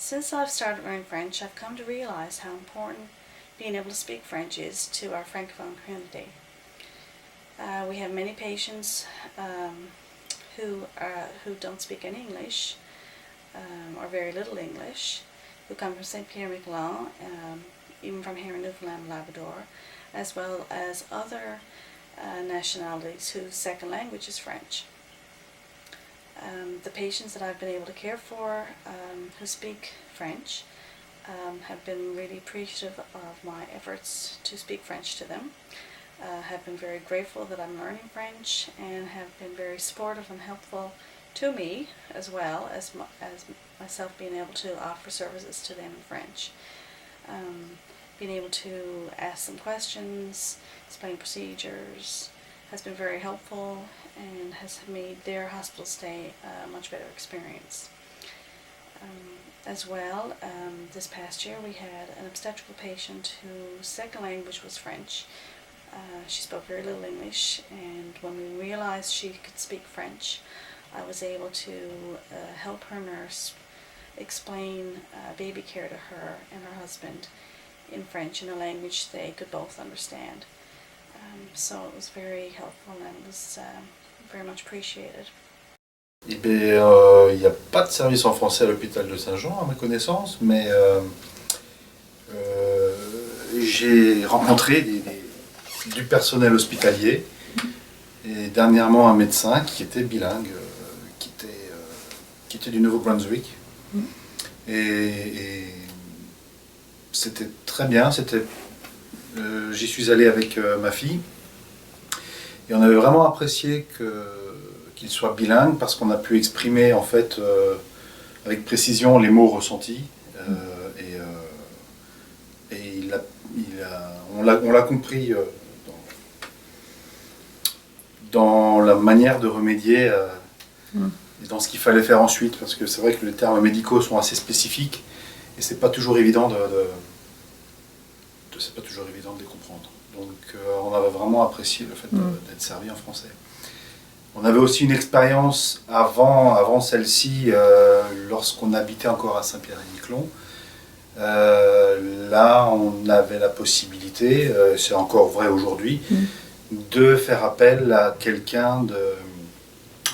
Since I've started learning French, I've come to realize how important being able to speak French is to our Francophone community. We have many patients who don't speak any English or very little English, who come from St. Pierre-Miquelon, even from here in Newfoundland and Labrador, as well as other nationalities whose second language is French. The patients that I've been able to care for who speak French have been really appreciative of my efforts to speak French to them, have been very grateful that I'm learning French, and have been very supportive and helpful to me, as well as myself being able to offer services to them in French. Being able to ask them questions, explain procedures, has been very helpful and has made their hospital stay a much better experience. As well, this past year we had an obstetrical patient whose second language was French. She spoke very little English, and when we realized she could speak French, I was able to help her nurse explain baby care to her and her husband in French, in a language they could both understand. So it was very helpful and it was very much appreciated. Eh bien, il n'y a pas de service en français à l'hôpital de Saint-Jean, à ma connaissance, mais j'ai rencontré du personnel hospitalier et dernièrement un médecin qui était bilingue, qui était du Nouveau-Brunswick. Et c'était très bien, j'y suis allé avec ma fille et on avait vraiment apprécié qu'il soit bilingue parce qu'on a pu exprimer en fait avec précision les mots ressentis et on l'a compris dans la manière de remédier et dans ce qu'il fallait faire ensuite, parce que c'est vrai que les termes médicaux sont assez spécifiques et c'est pas toujours évident c'est pas toujours évident de les comprendre. Donc on avait vraiment apprécié le fait d'être servi en français. On avait aussi une expérience avant celle-ci, lorsqu'on habitait encore à Saint-Pierre-et-Miquelon. Là, on avait la possibilité, c'est encore vrai aujourd'hui, de faire appel à quelqu'un,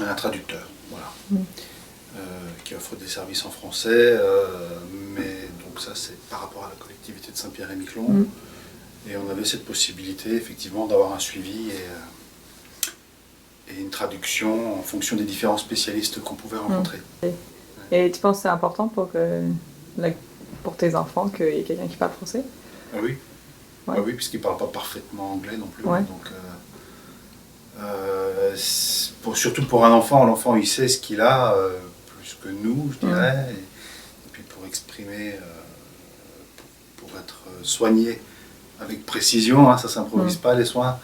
un traducteur, voilà, qui offre des services en français, mais donc ça c'est par rapport à la collectivité de Saint-Pierre-et-Miquelon. Et on avait cette possibilité effectivement d'avoir un suivi et une traduction en fonction des différents spécialistes qu'on pouvait rencontrer. Et tu penses que c'est important pour tes enfants qu'il y ait quelqu'un qui parle français? Ah oui, ouais. Ah oui, puisqu'ils ne parlent pas parfaitement anglais non plus. Ouais. Donc, surtout pour un enfant, l'enfant il sait ce qu'il a, plus que nous, je dirais. Et puis pour exprimer, pour être soigné avec précision, hein, ça ne s'improvise pas les soins,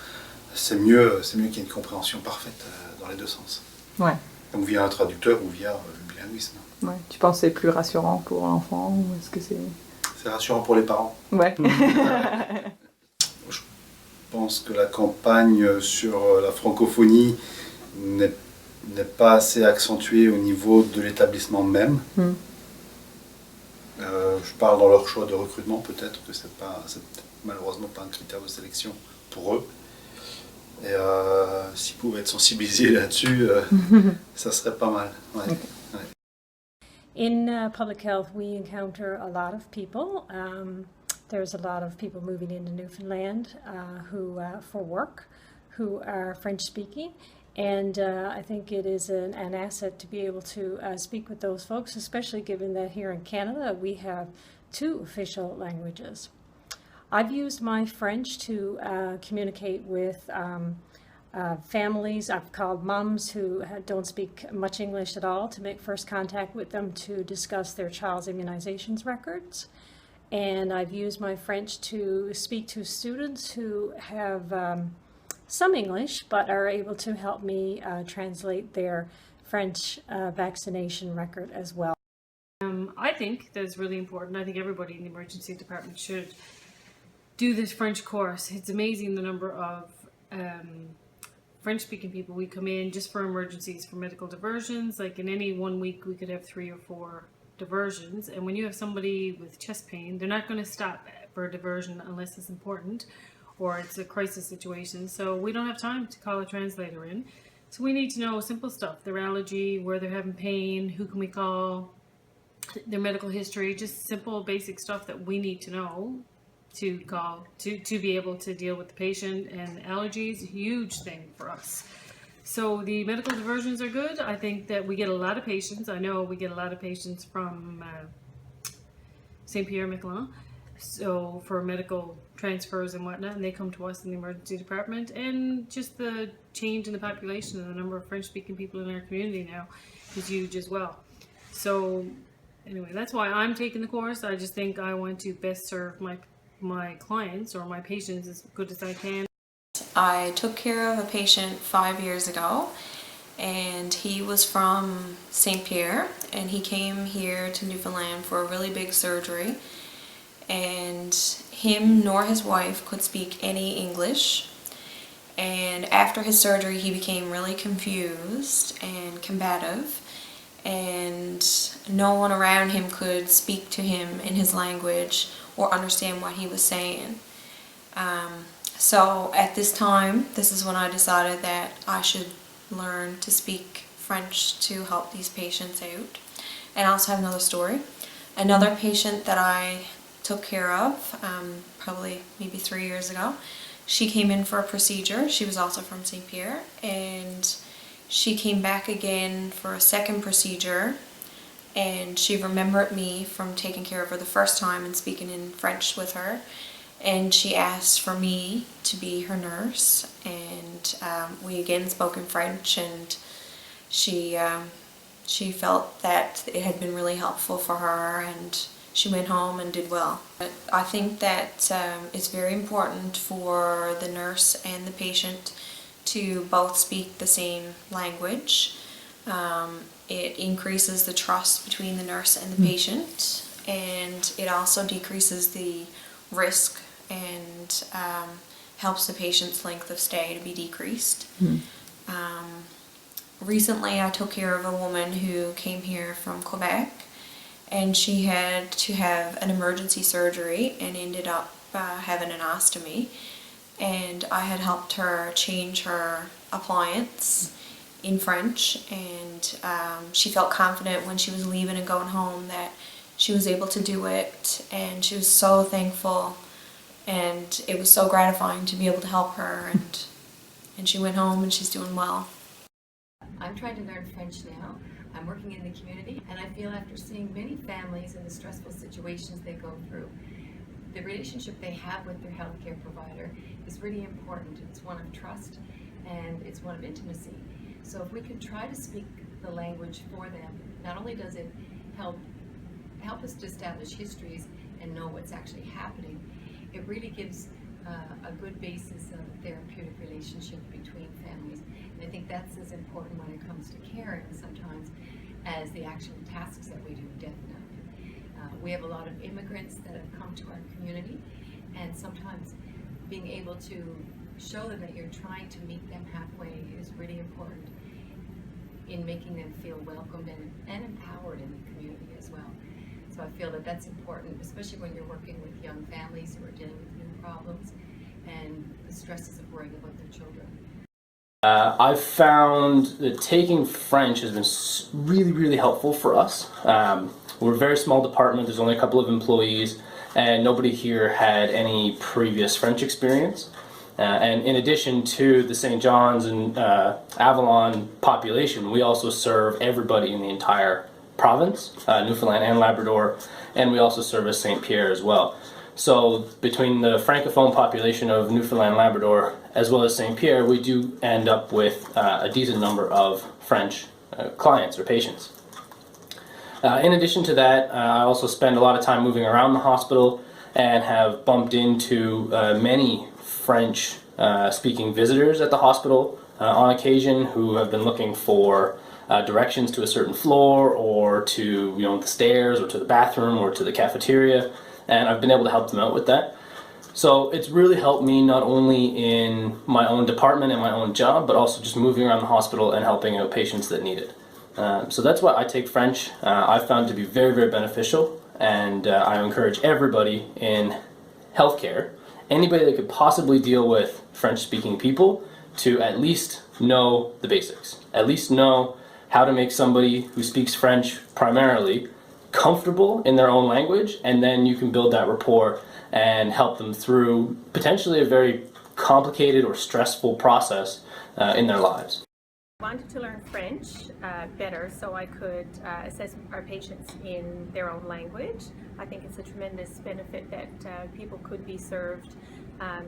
c'est mieux qu'il y ait une compréhension parfaite dans les deux sens. Ouais. Donc via un traducteur ou via le bilinguisme. Ouais. Tu penses que c'est plus rassurant pour l'enfant ou est-ce que c'est... C'est rassurant pour les parents. Ouais. Je pense que la campagne sur la francophonie n'est pas assez accentuée au niveau de l'établissement même. Je parle dans leur choix de recrutement, peut-être que c'est malheureusement pas un critère de sélection pour eux. Et s'ils pouvaient être sensibilisés là-dessus, ça serait pas mal. Ouais. Okay. Ouais. In public health, we encounter a lot of people. There's a lot of people moving into Newfoundland who, for work, who are French-speaking. And I think it is an asset to be able to speak with those folks, especially given that here in Canada we have 2 official languages. I've used my French to communicate with families. I've called moms who don't speak much English at all to make first contact with them to discuss their child's immunizations records. And I've used my French to speak to students who have some English but are able to help me translate their French vaccination record as well. I think that's really important. I think everybody in the emergency department should do this French course. It's amazing the number of French-speaking people we come in just for emergencies, for medical diversions. Like in any one week we could have 3 or 4 diversions, and when you have somebody with chest pain, they're not going to stop for a diversion unless it's important or it's a crisis situation. So we don't have time to call a translator in. So we need to know simple stuff, their allergy, where they're having pain, who can we call, their medical history, just simple basic stuff that we need to know to call to be able to deal with the patient. And allergies, a huge thing for us. So the medical diversions are good. I think that we get a lot of patients. I know we get a lot of patients from St. Pierre-Miquelon, so for medical transfers and whatnot, and they come to us in the emergency department. And just the change in the population and the number of French-speaking people in our community now is huge as well. So anyway, that's why I'm taking the course. I just think I want to best serve my clients or my patients as good as I can. I took care of a patient 5 years ago, and he was from St. Pierre, and he came here to Newfoundland for a really big surgery, and him nor his wife could speak any English. And after his surgery he became really confused and combative, and no one around him could speak to him in his language or understand what he was saying. So at this time, this is when I decided that I should learn to speak French to help these patients out. And I also have another story. Another patient that I took care of, probably maybe 3 years ago, she came in for a procedure. She was also from St. Pierre, and she came back again for a second procedure, and she remembered me from taking care of her the first time and speaking in French with her. And she asked for me to be her nurse, and we again spoke in French, and she felt that it had been really helpful for her, and she went home and did well. But I think that it's very important for the nurse and the patient to both speak the same language. It increases the trust between the nurse and the patient, and it also decreases the risk and helps the patient's length of stay to be decreased. Recently I took care of a woman who came here from Quebec, and she had to have an emergency surgery and ended up having an ostomy, and I had helped her change her appliance in French, and she felt confident when she was leaving and going home that she was able to do it, and she was so thankful, and it was so gratifying to be able to help her, and she went home and she's doing well. I'm trying to learn French now. I'm working in the community, and I feel after seeing many families and the stressful situations they go through, the relationship they have with their healthcare provider is really important. It's one of trust and it's one of intimacy. So if we can try to speak the language for them, not only does it help us to establish histories and know what's actually happening, it really gives a good basis of a therapeutic relationship between families. And I think that's as important when it comes to caring sometimes as the actual tasks that we do, definitely. We have a lot of immigrants that have come to our community, and sometimes being able to show them that you're trying to meet them halfway is really important in making them feel welcomed and empowered in the community as well. So I feel that that's important, especially when you're working with young families who are dealing with new problems and the stresses of worrying about their children. I've found that taking French has been really, really helpful for us. We're a very small department, there's only a couple of employees, and nobody here had any previous French experience. And in addition to the St. John's and Avalon population, we also serve everybody in the entire province, Newfoundland and Labrador, and we also service St. Pierre as well. So between the francophone population of Newfoundland and Labrador as well as St. Pierre, we do end up with a decent number of French clients or patients. In addition to that, I also spend a lot of time moving around the hospital and have bumped into many French speaking visitors at the hospital on occasion who have been looking for directions to a certain floor or to the stairs or to the bathroom or to the cafeteria, and I've been able to help them out with that. So it's really helped me not only in my own department and my own job, but also just moving around the hospital and helping out patients that need it. So that's why I take French. I've found to be very, very beneficial, and I encourage everybody in healthcare, anybody that could possibly deal with French-speaking people, to at least know the basics. At least know how to make somebody who speaks French primarily comfortable in their own language, and then you can build that rapport and help them through potentially a very complicated or stressful process in their lives. I wanted to learn French better so I could assess our patients in their own language. I think it's a tremendous benefit that people could be served,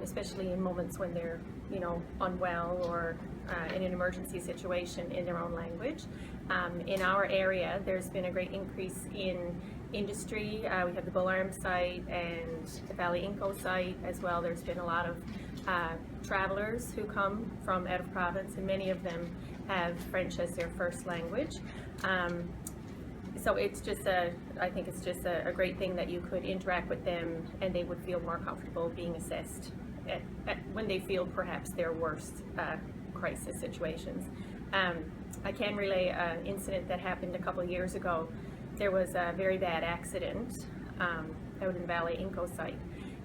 especially in moments when they're, unwell or in an emergency situation in their own language. In our area, there's been a great increase in industry. We have the Bullarm site and the Valley Inco site as well. There's been a lot of travelers who come from out of province, and many of them have French as their first language. So it's just I think it's just a great thing that you could interact with them and they would feel more comfortable being assessed when they feel perhaps their worst crisis situations. I can relay an incident that happened a couple of years ago. There was a very bad accident out in Valley Inco site,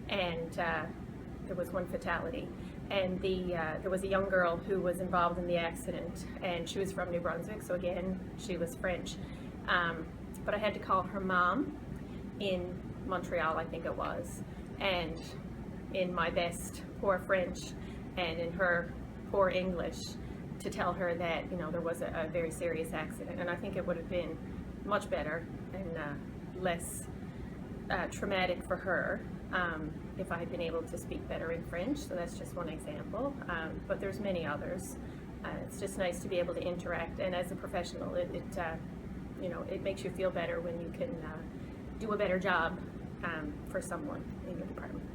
and there was one fatality. And there was a young girl who was involved in the accident, and she was from New Brunswick, so again, she was French. But I had to call her mom in Montreal, I think it was, and in my best poor French and in her poor English to tell her that, there was a very serious accident. And I think it would have been much better and less traumatic for her if I had been able to speak better in French. So that's just one example, but there's many others. It's just nice to be able to interact, and as a professional, it makes you feel better when you can do a better job for someone in your department.